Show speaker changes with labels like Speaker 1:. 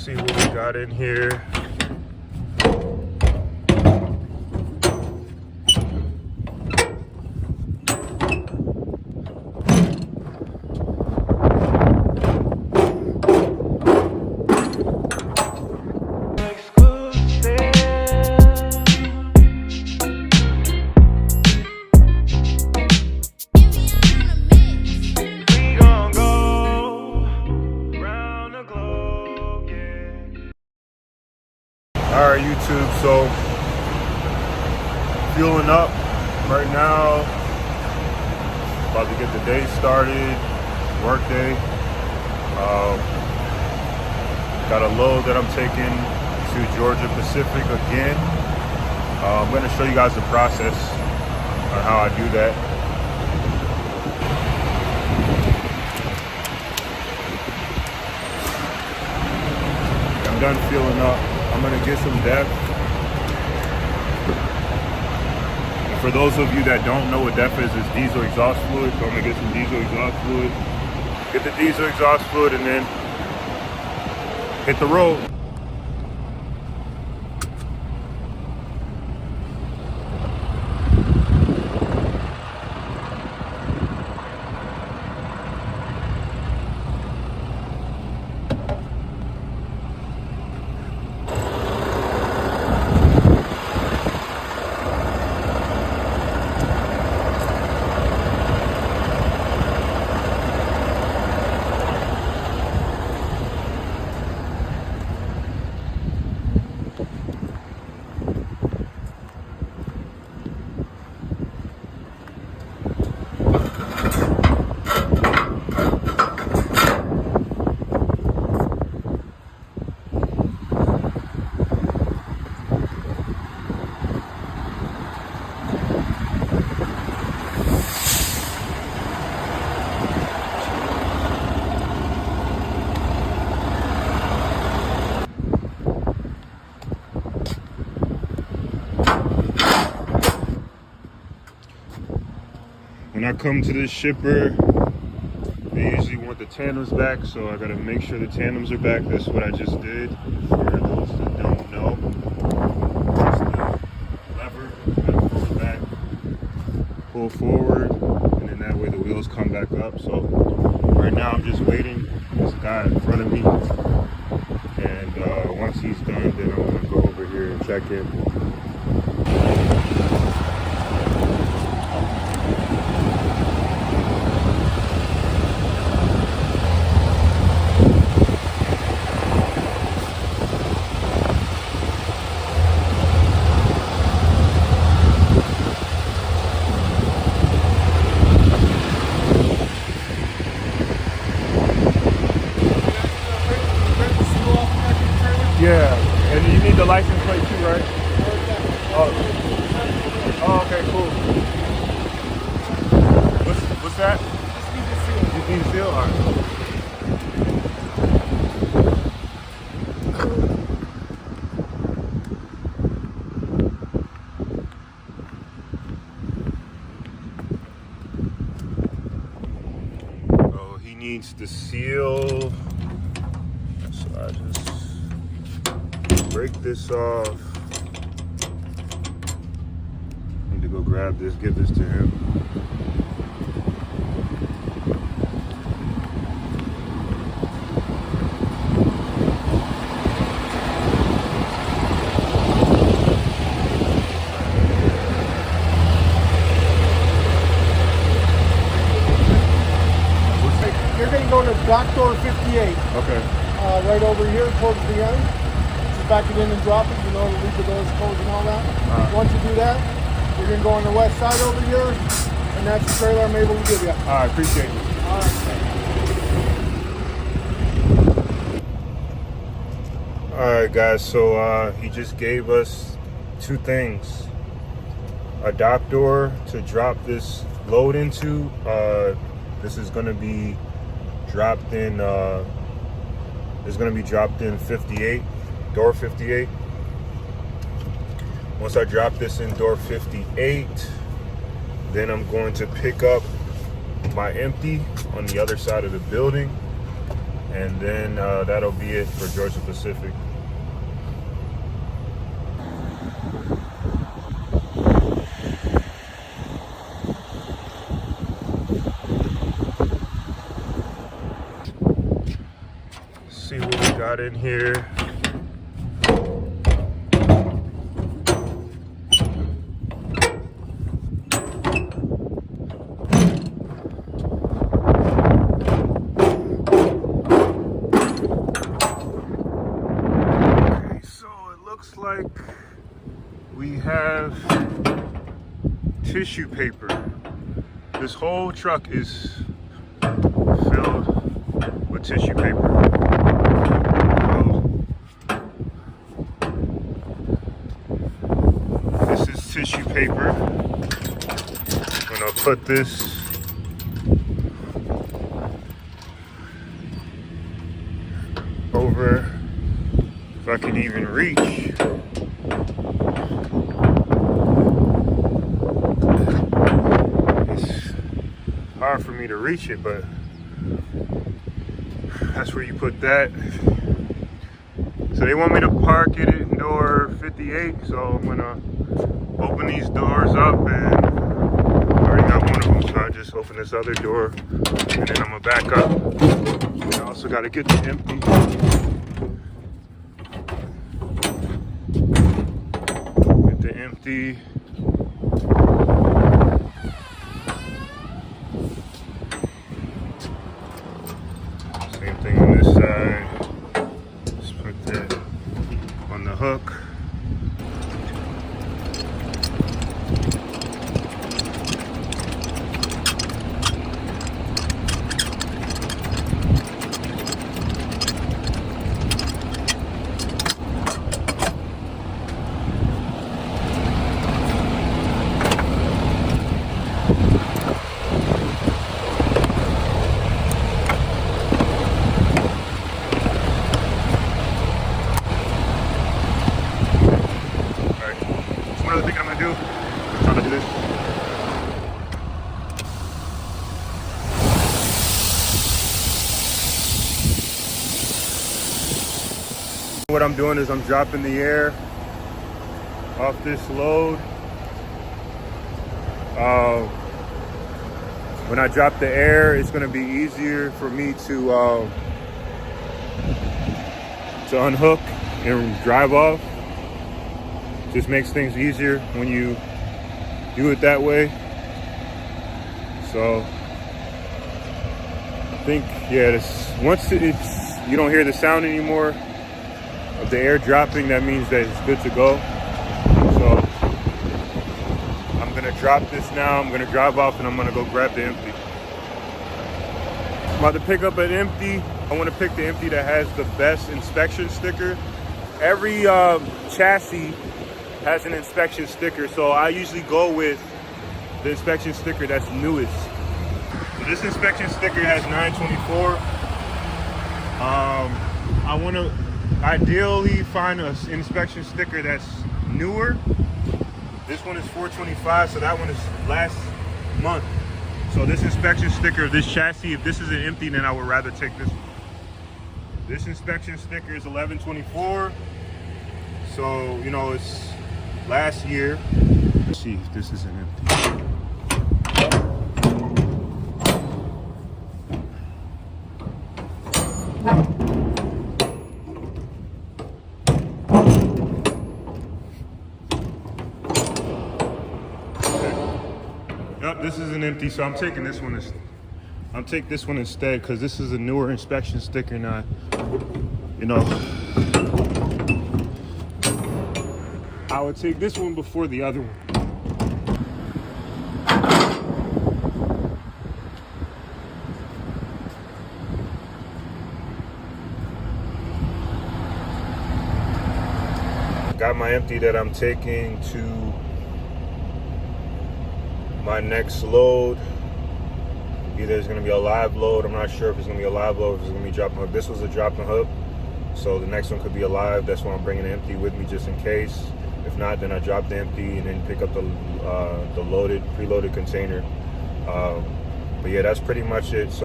Speaker 1: see what we got in here. Alright, YouTube, so fueling up right now, about to get the day started, work day. Got a load that I'm taking to Georgia Pacific again. I'm going to show you guys the process on how I do that. I'm done fueling up. I'm gonna get some depth. And for those of you that don't know what depth is, it's diesel exhaust fluid. So I'm gonna get some diesel exhaust fluid. Get the diesel exhaust fluid and then hit the road. When I come to this shipper, they usually want the tandems back, so I gotta make sure the tandems are back. That's what I just did. For those that don't know, press the lever, gotta pull it back, pull forward, and then that way the wheels come back up. So right now I'm just waiting. This guy in front of me, and once he's done, then I'm gonna go over here and check in. Yeah, and you need the license plate too, right? Oh, okay, cool. What's that? Just need the seal. All right. Oh, he needs the seal. So I just break this off. Need to go grab this, give this to him.
Speaker 2: You're going to go to dock door 58.
Speaker 1: Okay.
Speaker 2: Right over here towards the end. Just back it in and drop it. You know, to leave the doors closed and all that. Once you do that, you're going to go on the west side over here, and that's the trailer I'm able to give you.
Speaker 1: All right, appreciate it.
Speaker 2: All right.
Speaker 1: All right, guys. So he just gave us two things: a dock door to drop this load into. This is going to be dropped in. It's going to be dropped in 58, door 58. Once I drop this in door 58, then I'm going to pick up my empty on the other side of the building, and then that'll be it for Georgia Pacific. See what we got in here. Okay, so it looks like we have tissue paper. This whole truck is filled with tissue paper. This is tissue paper. I'm gonna put this over, if I can even reach. It's hard for me to reach it, but that's where you put that. So they want me to park it in door 58, so I'm gonna open these doors up, and I already got one of them, so I just open this other door, and then I'm gonna back up. And I also gotta get the empty. Get the empty. Same thing on this side. Just put that on the hook. One other thing I'm gonna do. I'm trying to do this. What I'm doing is I'm dropping the air off this load. When I drop the air, it's gonna be easier for me to unhook and drive off. Just makes things easier when you do it that way. So I think, yeah, once you don't hear the sound anymore of the air dropping, that means that it's good to go. So I'm gonna drop this now. I'm gonna drive off, and I'm gonna go grab the empty. I'm about to pick up an empty. I want to pick the empty that has the best inspection sticker. Every chassis has an inspection sticker, so I usually go with the inspection sticker that's newest. So this inspection sticker has 924. I want to ideally find an inspection sticker that's newer. This one is 425, so that one is last month. So this inspection sticker of this chassis, if this is an empty, then I would rather take this one. This inspection sticker is 1124. So, you know, it's last year. Let's see if this is an empty. Yep, this is an empty, so I'm taking this one. I'll take this one instead, because this is a newer inspection sticker, and you know, I would take this one before the other one. Got my empty that I'm taking to my next load. Either it's going to be a live load. I'm not sure if it's going to be a live load, if it's going to be dropping hook. This was a dropping hook, so the next one could be a live. That's why I'm bringing the empty with me, just in case. If not, then I drop the empty and then pick up the preloaded container. But yeah, that's pretty much it. So